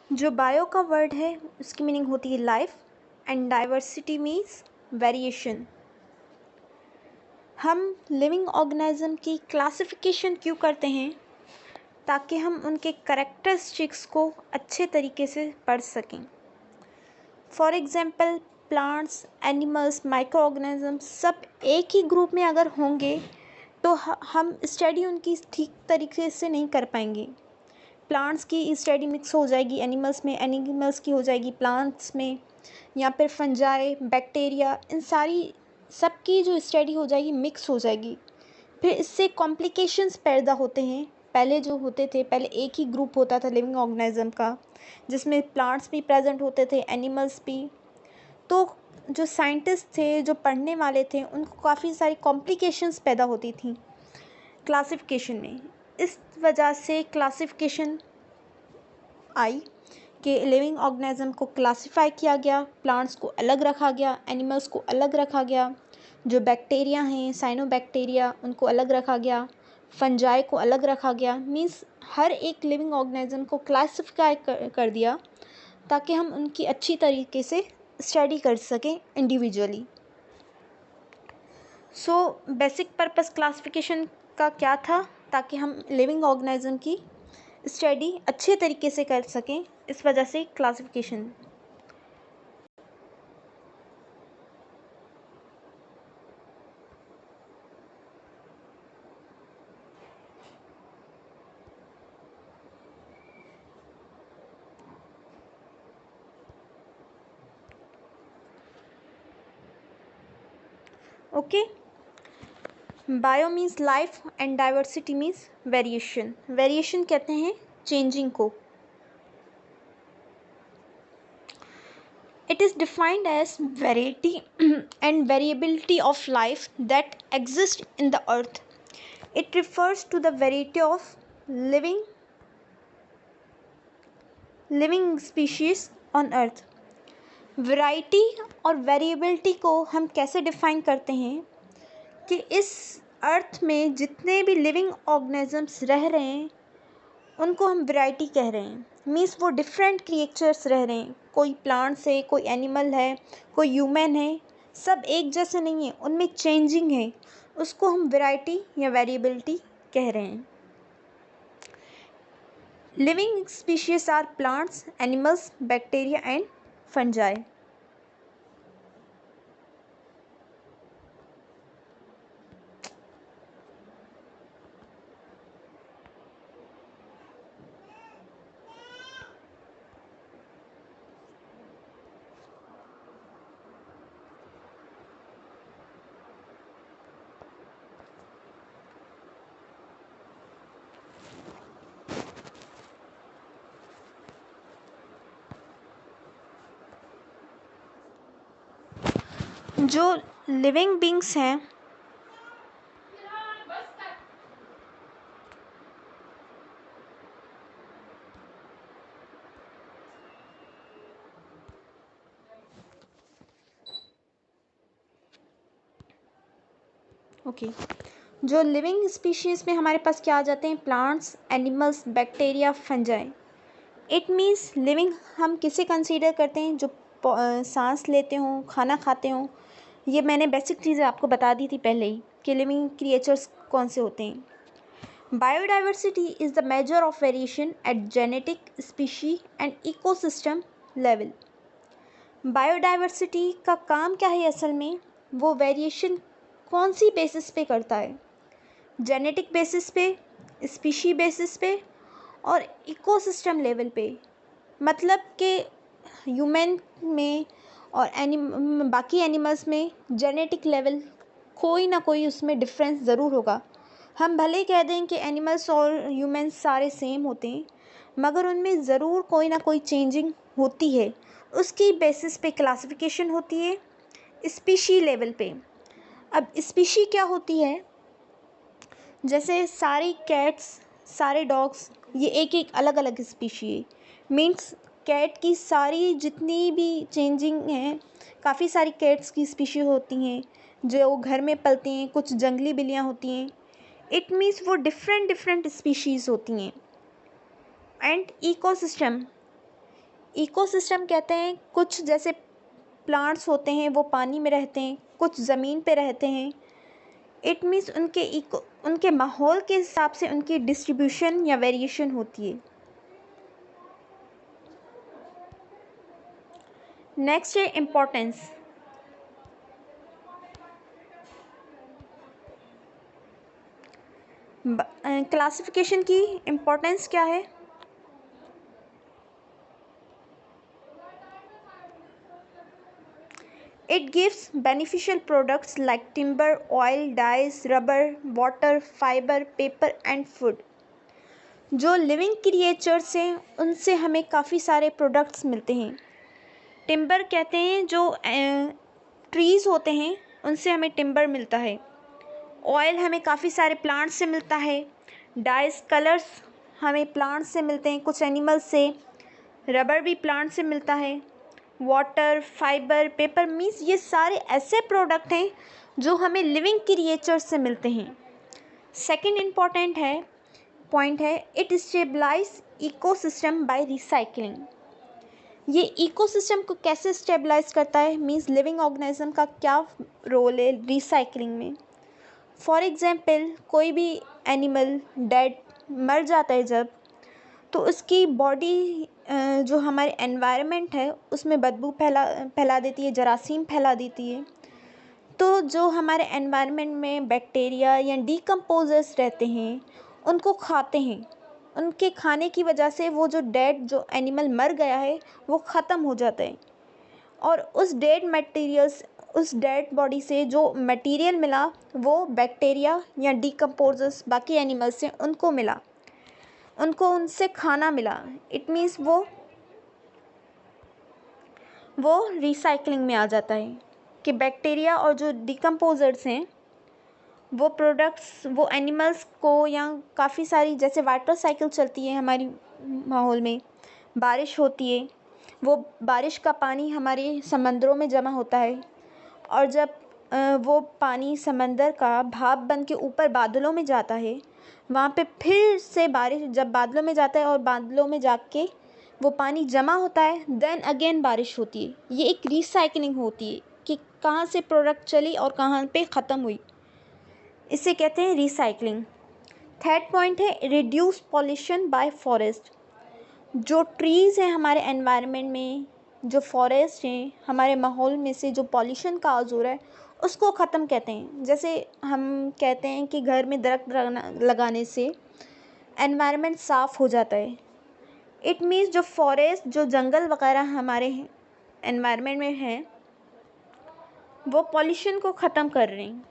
जो बायो का वर्ड है उसकी मीनिंग होती है life and diversity means variation. हम लिविंग ऑर्गेनिज्म की क्लासिफिकेशन क्यों करते हैं? ताकि हम उनके कैरेक्टरिस्टिक्स को अच्छे तरीके से पढ़ सकें। For example plants, animals, micro organism सब एक ही ग्रुप में अगर होंगे तो हम स्टडी उनकी ठीक तरीके से नहीं कर पाएंगे। प्लांट्स की स्टडी मिक्स हो जाएगी एनिमल्स में, एनिमल्स की हो जाएगी प्लांट्स में, या फिर फंजाई, बैक्टीरिया, इन सारी सबकी जो स्टडी हो जाएगी मिक्स हो जाएगी। फिर इससे कॉम्प्लिकेशंस पैदा होते हैं। पहले जो होते थे, पहले एक ही ग्रुप होता था लिविंग ऑर्गेनिज्म का, जिसमें प्लांट्स भी प्रेजेंट होते थे, एनिमल्स भी। तो जो साइंटिस्ट थे, जो पढ़ने वाले थे, उनको काफ़ी सारी कॉम्प्लिकेशंस पैदा होती थी क्लासिफिकेशन में। इस वजह से क्लासिफिकेशन आई कि लिविंग ऑर्गेनिज्म को क्लासिफाई किया गया, प्लांट्स को अलग रखा गया, एनिमल्स को अलग रखा गया, जो बैक्टीरिया हैं, साइनोबैक्टीरिया, उनको अलग रखा गया, फंजाई को अलग रखा गया। मीन्स हर एक लिविंग ऑर्गेनिज्म को क्लासिफाई कर दिया ताकि हम उनकी अच्छी तरीके से स्टडी कर सकें individually. So basic purpose classification का क्या था? ताकि हम लिविंग ऑर्गेनिज्म की स्टडी अच्छे तरीके से कर सकें, इस वजह से classification. Okay, bio means life and diversity means variation. Variation कहते हैं चेंजिंग को। It is defined as variety and variability of life that exists in the earth. It refers to the variety of living species on earth. Variety और variability को हम कैसे define करते हैं कि इस अर्थ में जितने भी लिविंग ऑर्गेनिजम्स रह रहे हैं उनको हम वैरायटी कह रहे हैं। मीन्स वो डिफरेंट क्रिएचर्स रह रहे हैं, कोई प्लांट्स है, कोई एनिमल है, कोई ह्यूमन है, सब एक जैसे नहीं है, उनमें चेंजिंग है, उसको हम वैरायटी या वेरिएबिलिटी कह रहे हैं। Living species are plants, animals, bacteria and fungi. जो लिविंग बींग्स हैं जो लिविंग स्पीशीज़ में हमारे पास क्या आ जाते हैं? Plants, animals, bacteria, fungi. It means living हम किसे कंसीडर करते हैं? जो सांस लेते हों, खाना खाते हों। ये मैंने बेसिक चीज़ें आपको बता दी थी पहले ही कि लिविंग क्रिएचर्स कौन से होते हैं। Biodiversity is the measure of variation at genetic, species and ecosystem level. Biodiversity का काम क्या है असल में? वो वेरिएशन कौन सी बेसिस पे करता है? जेनेटिक बेसिस पे, स्पीशी बेसिस पे और इकोसिस्टम लेवल पे। मतलब कि ह्यूमन में और बाकी एनिमल्स में जेनेटिक लेवल कोई ना कोई उसमें डिफरेंस ज़रूर होगा। हम भले कह दें कि एनिमल्स और ह्यूमन सारे सेम होते हैं, मगर उनमें ज़रूर कोई ना कोई चेंजिंग होती है। उसकी बेसिस पे क्लासिफिकेशन होती है स्पीशी लेवल पे। अब स्पीशी क्या होती है? जैसे सारी कैट्स, सारे डॉग्स, ये एक एक अलग अलग स्पीशी है। मीन्स कैट की सारी जितनी भी चेंजिंग हैं, काफ़ी सारी कैट्स की स्पीशी होती हैं जो घर में पलती हैं, कुछ जंगली बिल्लियाँ होती हैं। इट मीन्स वो डिफरेंट डिफरेंट स्पीशीज़ होती हैं। एंड इकोसिस्टम, इकोसिस्टम कहते हैं कुछ जैसे प्लांट्स होते हैं वो पानी में रहते हैं, कुछ ज़मीन पे रहते हैं। इट मीन्स उनके माहौल के हिसाब से उनकी डिस्ट्रीब्यूशन या वेरिएशन होती है। नेक्स्ट है इम्पोर्टेंस। क्लासिफिकेशन की इम्पोर्टेंस क्या है? It gives beneficial products like timber, oil, dyes, rubber, water, fiber, paper and food. जो लिविंग क्रिएचर्स हैं उनसे हमें काफ़ी सारे प्रोडक्ट्स मिलते हैं। टिम्बर कहते हैं जो ट्रीज़ होते हैं उनसे हमें टिम्बर मिलता है। ऑयल हमें काफ़ी सारे प्लांट्स से मिलता है। डाइस कलर्स हमें प्लांट्स से मिलते हैं, कुछ एनिमल्स से। रबर भी प्लांट से मिलता है। वाटर, फाइबर, पेपर मीन्स ये सारे ऐसे प्रोडक्ट हैं जो हमें लिविंग क्रिएचर से मिलते हैं। सेकंड इम्पॉर्टेंट है पॉइंट है it stabilize ecosystem by recycling. ये इकोसिस्टम को कैसे स्टेबलाइज करता है, मीन्स लिविंग ऑर्गेनिज्म का क्या रोल है रिसाइकलिंग में। फॉर एग्जाम्पल कोई भी एनिमल डेड मर जाता है जब, तो उसकी बॉडी जो हमारे एनवायरनमेंट है उसमें बदबू फैला देती है, जरासीम फैला देती है। तो जो हमारे एनवायरनमेंट में बैक्टीरिया या डीकम्पोजर्स रहते हैं उनको खाते हैं। उनके खाने की वजह से वो जो डेड जो एनिमल मर गया है वो ख़त्म हो जाता है। और उस डेड बॉडी से जो मटेरियल मिला वो बैक्टीरिया या डीकम्पोजर्स बाकी एनिमल्स से उनको मिला, उनको उनसे खाना मिला। इट मीन्स वो रिसाइकलिंग में आ जाता है कि बैक्टीरिया और जो डिकम्पोजर्स हैं वो प्रोडक्ट्स वो एनिमल्स को या काफ़ी सारी जैसे वाटर साइकिल चलती है हमारी माहौल में, बारिश होती है, वो बारिश का पानी हमारे समंदरों में जमा होता है और जब वो पानी समंदर का भाप बन के ऊपर बादलों में जाता है, वहाँ पे फिर से बारिश जब बादलों में जाता है और बादलों में जाके वो पानी जमा होता है, देन अगेन बारिश होती है। ये एक रिसाइकलिंग होती है कि कहाँ से प्रोडक्ट चली और कहाँ पे ख़त्म हुई, इसे कहते हैं रिसाइकलिंग। थर्ड पॉइंट है रिड्यूस पॉल्यूशन बाय फॉरेस्ट। जो ट्रीज़ हैं हमारे एनवायरनमेंट में, जो फॉरेस्ट हैं हमारे माहौल में से जो पॉल्यूशन का हो रहा है उसको ख़त्म कहते हैं। जैसे हम कहते हैं कि घर में दरख्त लगाने से एनवायरनमेंट साफ़ हो जाता है। इट मीन्स जो फॉरेस्ट जो जंगल वगैरह हमारे एनवायरनमेंट में हैं वो पॉल्यूशन को ख़त्म कर रहे हैं।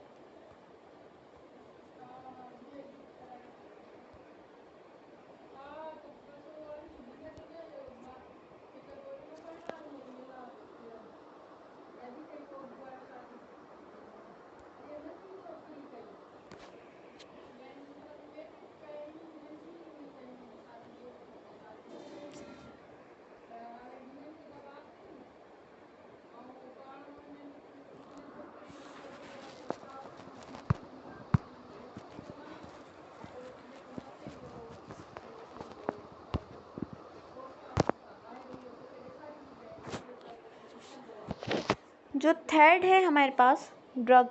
जो थर्ड है हमारे पास ड्रग।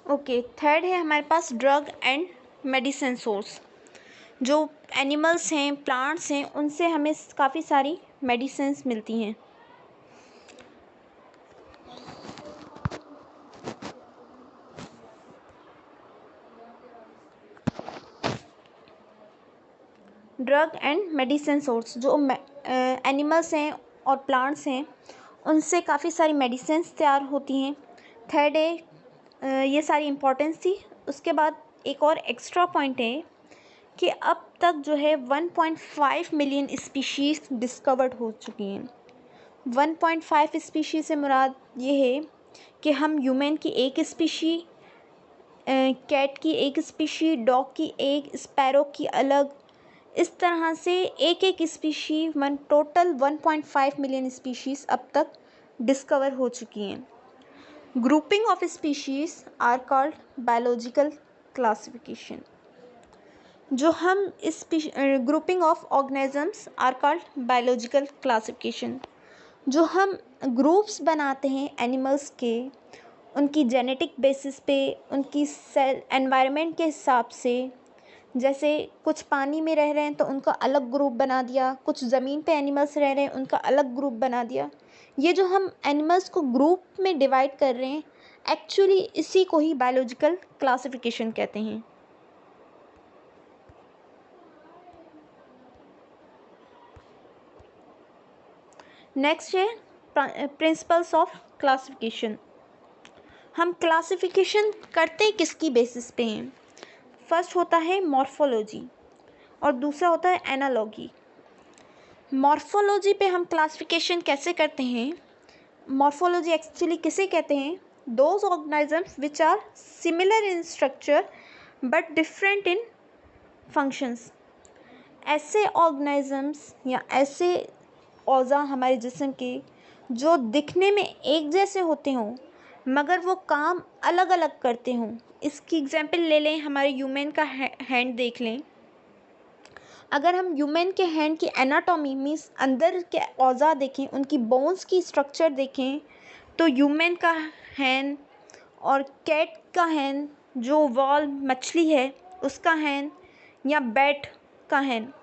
ओके, थर्ड है हमारे पास ड्रग एंड मेडिसिन सोर्स। जो एनिमल्स हैं, प्लांट्स हैं, उनसे हमें काफ़ी सारी मेडिसिन्स मिलती हैं। ड्रग एंड मेडिसिन सोर्स जो एनिमल्स हैं और प्लांट्स हैं उनसे काफ़ी सारी मेडिसिन्स तैयार होती हैं। थर्ड है ये सारी इम्पोर्टेंस थी। उसके बाद एक और एक्स्ट्रा पॉइंट है कि अब तक जो है 1.5 मिलियन स्पीशीज़ डिस्कवर्ड हो चुकी हैं। 1.5 स्पीशी से मुराद ये है कि हम ह्यूमन की एक स्पीशी, कैट की एक स्पीशी, डॉग की एक, स्पैरो की अलग, इस तरह से एक एक स्पीशी टोटल 1.5 मिलियन स्पीशीज़ अब तक डिस्कवर हो चुकी हैं। Grouping of species are called biological classification. जो हम grouping of organisms are called biological classification. जो हम ग्रुप्स बनाते हैं एनिमल्स के, उनकी जेनेटिक बेसिस पे, उनकी सेल एनवायरनमेंट के हिसाब से, जैसे कुछ पानी में रह रहे हैं तो उनका अलग ग्रुप बना दिया, कुछ ज़मीन पे एनिमल्स रह रहे हैं उनका अलग ग्रुप बना दिया। ये जो हम एनिमल्स को ग्रुप में डिवाइड कर रहे हैं, एक्चुअली इसी को ही बायोलॉजिकल क्लासिफिकेशन कहते हैं। नेक्स्ट है प्रिंसिपल्स ऑफ क्लासिफिकेशन। हम क्लासिफिकेशन करते किसकी बेसिस पे हैं? फर्स्ट होता है मॉर्फोलॉजी और दूसरा होता है एनालॉजी। मॉर्फोलॉजी पे हम क्लासिफिकेशन कैसे करते हैं? मॉर्फोलॉजी एक्चुअली किसे कहते हैं? Those organisms which are similar in structure but different in functions. ऐसे ऑर्गेनिजम्स या ऐसे औज़ा हमारे जिस्म के जो दिखने में एक जैसे होते हों मगर वो काम अलग अलग करते हों। इसकी एग्जांपल ले लें, हमारे ह्यूमन का हैंड देख लें। अगर हम ह्यूमन के हैंड की एनाटॉमी मीन्स अंदर के औज़ा देखें, उनकी बोन्स की स्ट्रक्चर देखें, तो ह्यूमन का हैंड और कैट का हैंड, जो वॉल मछली है उसका हैंड, या बैट का हैंड,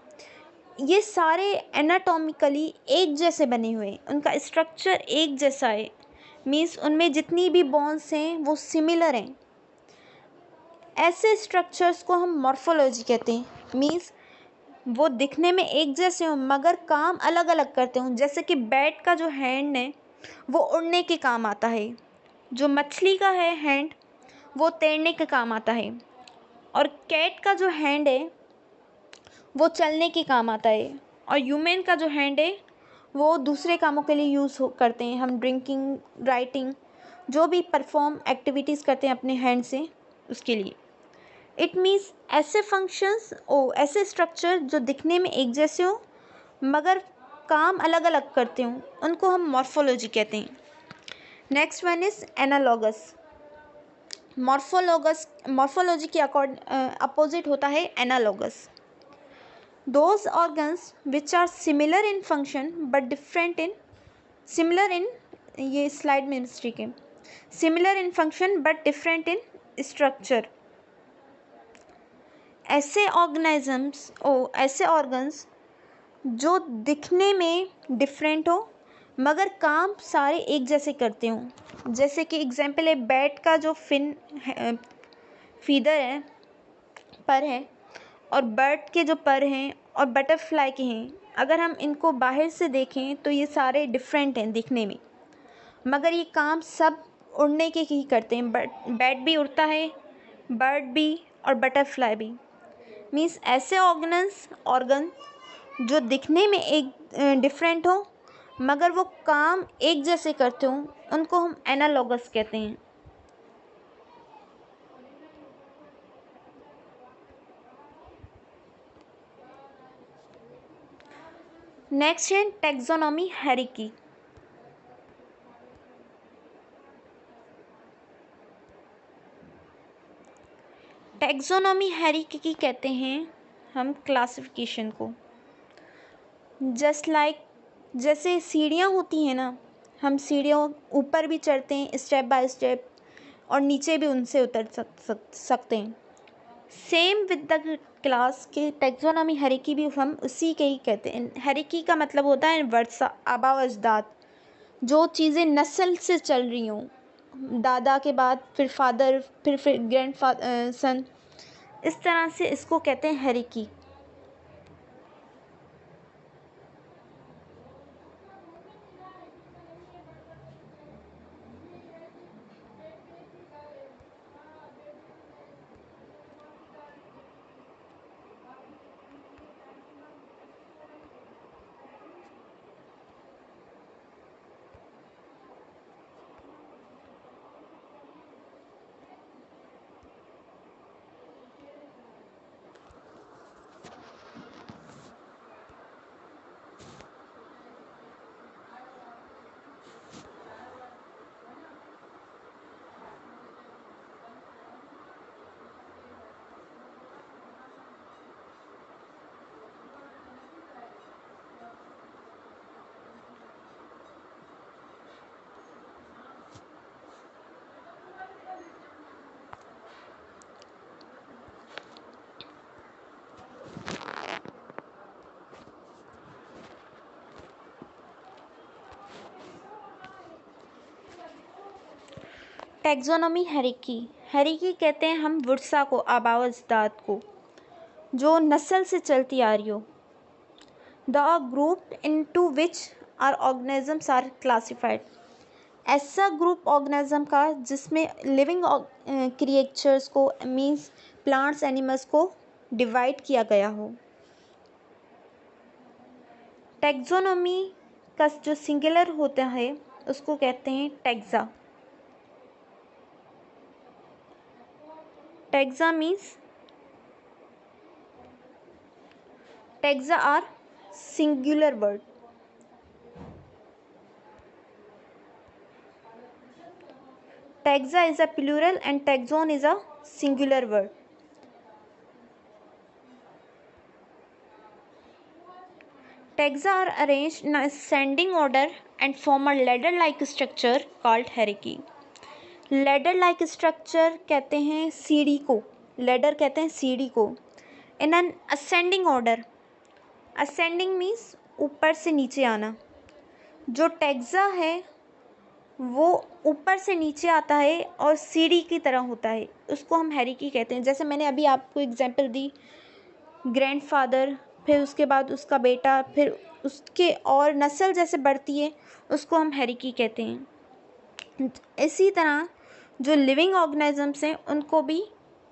ये सारे एनाटॉमिकली एक जैसे बने हुए हैं, उनका स्ट्रक्चर एक जैसा है, मीन्स उनमें जितनी भी बोन्स हैं वो सिमिलर हैं। ऐसे स्ट्रक्चर्स को हम मॉर्फोलॉजी कहते हैं। मीन्स वो दिखने में एक जैसे हों मगर काम अलग अलग करते हों। जैसे कि बैट का जो हैंड है वो उड़ने के काम आता है, जो मछली का है हैंड वो तैरने के काम आता है, और कैट का जो हैंड है वो चलने के काम आता है, और ह्यूमन का जो हैंड है वो दूसरे कामों के लिए यूज़ करते हैं। हम ड्रिंकिंग, राइटिंग, जो भी परफॉर्म एक्टिविटीज़ करते हैं अपने हैंड से, उसके लिए। इट मीन्स ऐसे फंक्शंस ऐसे स्ट्रक्चर जो दिखने में एक जैसे हों मगर काम अलग अलग करते हों, उनको हम मॉर्फोलॉजी कहते हैं। Next one is analogous. Morphology के अपोजिट होता है analogous. Those organs which are similar in function but different in ये स्लाइड में मिस्टेक है, similar in function but different in structure. ऐसे ऑर्गन्स जो दिखने में डिफरेंट हो मगर काम सारे एक जैसे करते हों। जैसे कि एग्जांपल है बैट का जो फीदर है, पर है, और बर्ड के जो पर हैं और बटरफ्लाई के हैं, अगर हम इनको बाहर से देखें तो ये सारे डिफरेंट हैं दिखने में, मगर ये काम सब उड़ने के ही करते हैं। बैट भी उड़ता है, बर्ड भी और बटरफ्लाई भी। मीन्स ऐसे ऑर्गन जो दिखने में एक डिफरेंट हो मगर वो काम एक जैसे करते हों, उनको हम एनालॉगस कहते हैं। नेक्स्ट है टैक्सोनॉमी हायरार्की। टैक्सोनॉमी हायरार्की कहते हैं हम क्लासिफिकेशन को। जैसे सीढ़ियाँ होती हैं ना, हम सीढ़ियों ऊपर भी चढ़ते हैं स्टेप बाय स्टेप और नीचे भी उनसे उतर सकते हैं। सेम विद द क्लास के टैक्सोनॉमी हायरार्की भी हम उसी के ही कहते हैं। हायरार्की का मतलब होता है वर्सा, आबा अजदाद, जो चीज़ें नस्ल से चल रही हों, दादा के बाद फिर फादर, फिर ग्रैंड सन, इस तरह से इसको कहते हैं हायरार्की। टैक्सोनॉमी हेरिकी। हेरिकी कहते हैं हम वर्सा को, आबावजदाद को, जो नस्ल से चलती आ रही हो। The group into which are organisms are classified. ऐसा ग्रुप ऑर्गेनिज्म का जिसमें लिविंग क्रिएचर्स को मीन्स प्लांट्स एनिमल्स को डिवाइड किया गया हो। टैक्सोनॉमी का जो सिंगुलर होता है उसको कहते हैं taxa. Taxa means taxa are singular word. Taxa is a plural and taxon is a singular word. Taxa are arranged in ascending order and form a ladder-like structure called hierarchy. Ladder-like structure कहते हैं सीढ़ी को, ladder कहते हैं सीढ़ी को। In an ascending order, ascending means ऊपर से नीचे आना। जो टैक्सा है वो ऊपर से नीचे आता है और सीढ़ी की तरह होता है, उसको हम हेरिकी कहते हैं। जैसे मैंने अभी आपको एग्जांपल दी, ग्रैंडफादर, फिर उसके बाद उसका बेटा, फिर उसके और नस्ल जैसे बढ़ती है उसको हम हेरिकी कहते हैं। इसी तरह जो लिविंग ऑर्गेनिजम्स हैं उनको भी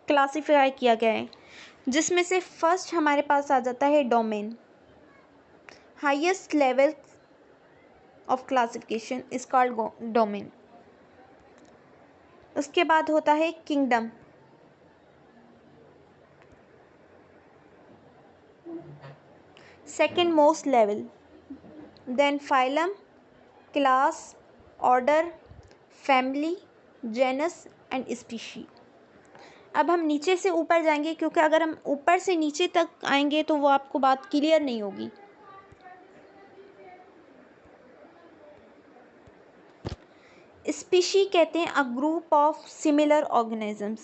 क्लासीफाई किया गया है, जिसमें से फर्स्ट हमारे पास आ जाता है domain. Highest level of classification is called domain. उसके बाद होता है kingdom, second most level, then phylum, class, order, family, genus and species. अब हम नीचे से ऊपर जाएंगे, क्योंकि अगर हम ऊपर से नीचे तक आएंगे तो वो आपको बात क्लियर नहीं होगी। स्पीशी कहते हैं a group of similar organisms.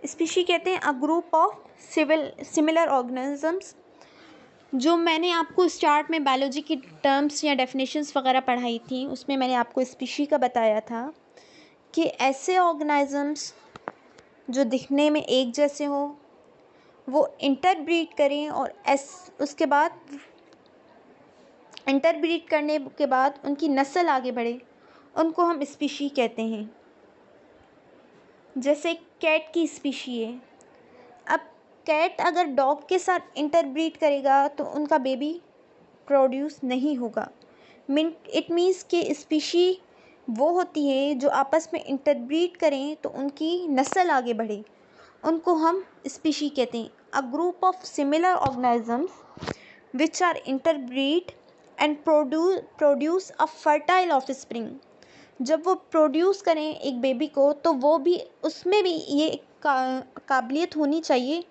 Species कहते हैं a group of similar organisms. जो मैंने आपको स्टार्ट में बायोलॉजी की टर्म्स या डेफिनेशंस वगैरह पढ़ाई थी, उसमें मैंने आपको स्पीशी का बताया था कि ऐसे ऑर्गेनिजम्स जो दिखने में एक जैसे हो, वो इंटरब्रीड करें और उसके बाद इंटरब्रीड करने के बाद उनकी नस्ल आगे बढ़े, उनको हम स्पीशी कहते हैं। जैसे कैट की स्पीशी है। अब कैट अगर डॉग के साथ इंटरब्रीड करेगा तो उनका बेबी प्रोड्यूस नहीं होगा। इट मीन्स कि स्पीशी वो होती है जो आपस में इंटरब्रीड करें तो उनकी नस्ल आगे बढ़े, उनको हम स्पीशी कहते हैं। A group of similar organisms which are interbreed and produce a fertile offspring. जब वो प्रोड्यूस करें एक बेबी को तो वो भी, उसमें भी ये काबिलियत होनी चाहिए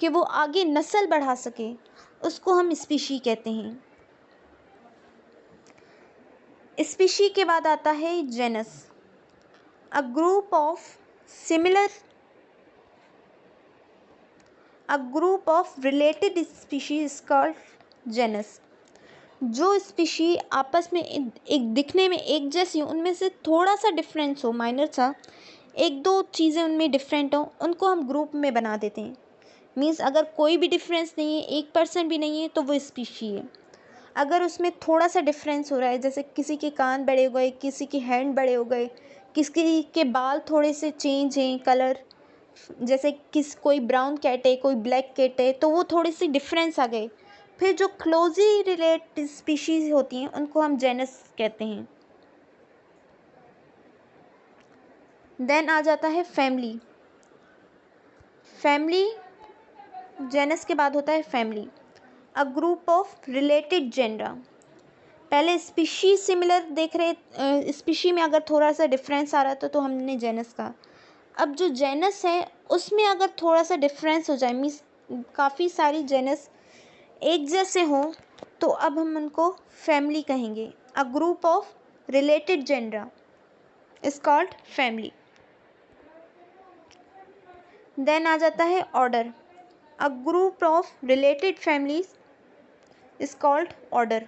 कि वो आगे नस्ल बढ़ा सके, उसको हम स्पीशी कहते हैं। स्पीशी के बाद आता है genus. A group of related species called genus. जो स्पीशी आपस में एक दिखने में एक जैसी हो, उनमें से थोड़ा सा डिफरेंस हो, माइनर सा, एक दो चीज़ें उनमें डिफरेंट हो, उनको हम ग्रुप में बना देते हैं। मीन्स अगर कोई भी डिफरेंस नहीं है, 1% भी नहीं है, तो वो स्पीशी है। अगर उसमें थोड़ा सा डिफरेंस हो रहा है, जैसे किसी के कान बड़े हो गए, किसी के हैंड बड़े हो गए, किसी के बाल थोड़े से चेंज हैं कलर, जैसे कोई ब्राउन कैट है, कोई ब्लैक कैट है, तो वो थोड़ी सी डिफरेंस आ गए, फिर जो क्लोजली रिलेटेड स्पीशीज होती हैं उनको हम जेनस कहते हैं। देन आ जाता है फैमिली। जेनस के बाद होता है family. A group of related genre. पहले स्पीशी सिमिलर देख रहे, स्पीशी में अगर थोड़ा सा डिफरेंस आ रहा था तो हमने जेनस कहा। अब जो जेनस है उसमें अगर थोड़ा सा डिफरेंस हो जाए, मीन्स काफ़ी सारी जेनस एक जैसे हों, तो अब हम उनको फैमिली कहेंगे। A group of related genera is called family. Then आ जाता है order. A group of related families is called order.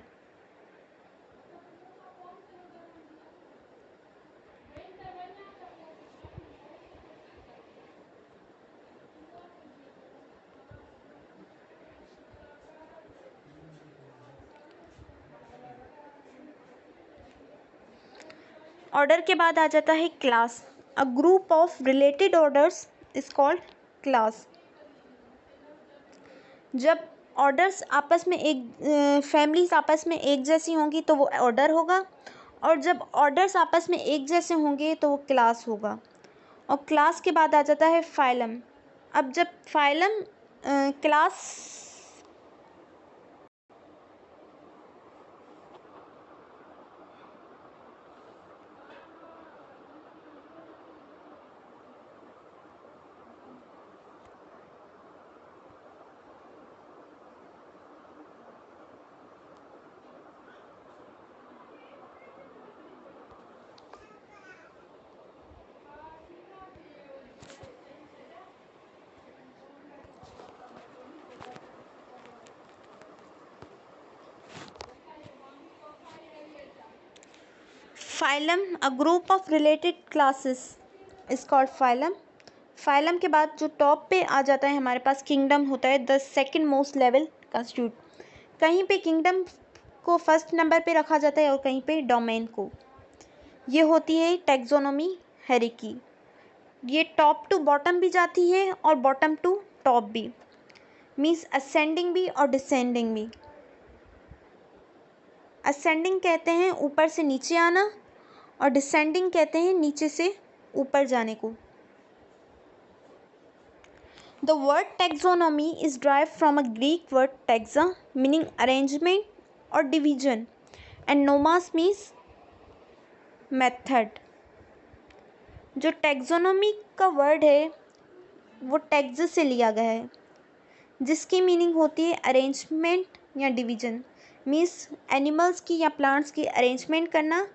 Order के बाद आ जाता है class. A group of related orders is called class. जब ऑर्डर्स आपस में एक फैमिलीज आपस में एक जैसी होंगी तो वो ऑर्डर होगा, और जब ऑर्डर्स आपस में एक जैसे होंगे तो वो क्लास होगा। और क्लास के बाद आ जाता है फाइलम। अब जब phylum class phylum a group of related classes is called phylum. Phylum के बाद जो टॉप पे आ जाता है हमारे पास किंगडम होता है, the second most level constitute. कहीं पे किंगडम को फर्स्ट नंबर पे रखा जाता है और कहीं पे डोमेन को। ये होती है टैक्सोनॉमी हायरार्की। ये टॉप टू बॉटम भी जाती है और बॉटम टू टॉप भी, मीन्स असेंडिंग भी और डिसेंडिंग भी। असेंडिंग कहते हैं ऊपर से नीचे आना, और डिसेंडिंग कहते हैं नीचे से ऊपर जाने को। The word taxonomy is drive from a Greek word taxa meaning arrangement और डिवीजन, एंड नोमास मीन्स मेथड। जो टैक्सोनॉमी का वर्ड है वो टैक्स से लिया गया है, जिसकी मीनिंग होती है अरेंजमेंट या डिवीजन, मीन्स एनिमल्स की या प्लांट्स की अरेंजमेंट करना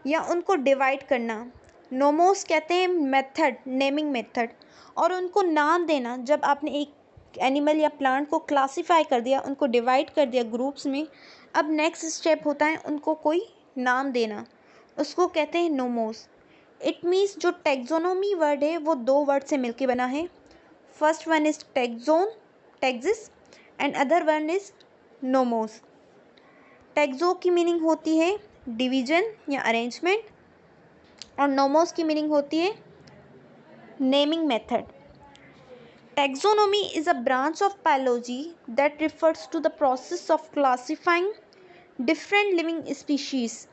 या उनको डिवाइड करना। नोमोस कहते हैं मेथड, नेमिंग मेथड, और उनको नाम देना। जब आपने एक एनिमल या प्लांट को क्लासीफाई कर दिया, उनको डिवाइड कर दिया ग्रुप्स में, अब नेक्स्ट स्टेप होता है उनको कोई नाम देना, उसको कहते हैं नोमोस। इट मीन्स जो टैक्सोनॉमी वर्ड है वो दो वर्ड से मिलके बना है। First one is taxon, taxis, and other one is nomos. Taxo की मीनिंग होती है डिवीजन या अरेंजमेंट, और नोमोस की मीनिंग होती है naming method. Taxonomy is a branch of biology that refers to the process of classifying different living species.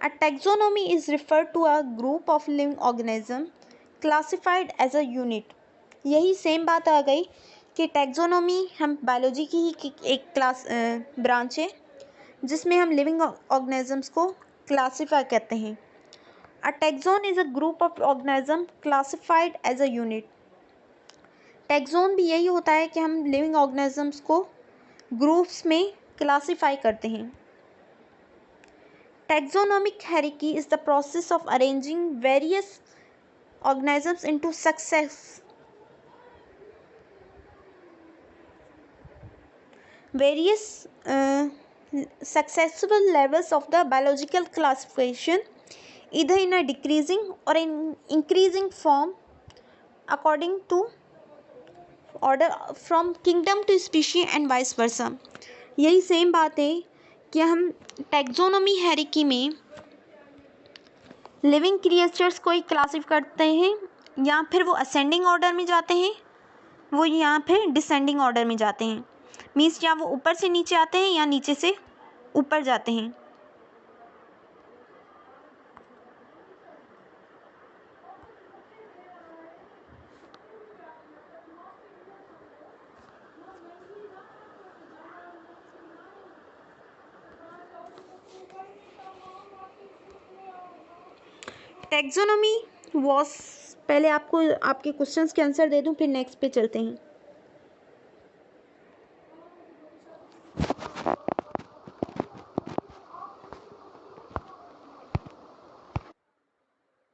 A taxonomy is referred to a group of living organisms classified as a unit. यही same बात आ गई कि taxonomy हम biology की ही एक class branch है जिसमें हम लिविंग ऑर्गेनिजम्स को क्लासीफाई करते हैं। A taxon is a group of organism classified as a unit. Taxon भी यही होता है कि हम लिविंग ऑर्गेनिजम्स को ग्रुप्स में क्लासीफाई करते हैं। Taxonomic hierarchy is the process of arranging various organisms into various successive levels of the biological classification, either in a decreasing or in increasing form according to order from kingdom to species and vice versa। यही same बात है कि हम taxonomy hierarchy में living creatures को ही classify करते हैं, या फिर वो असेंडिंग ऑर्डर में जाते हैं, वो यहाँ फिर डिसेंडिंग ऑर्डर में जाते हैं, मीन्स या वो ऊपर से नीचे आते हैं या नीचे से ऊपर जाते हैं। टैक्सोनॉमी वॉज, पहले आपको आपके क्वेश्चंस के आंसर दे दूं फिर नेक्स्ट पे चलते हैं।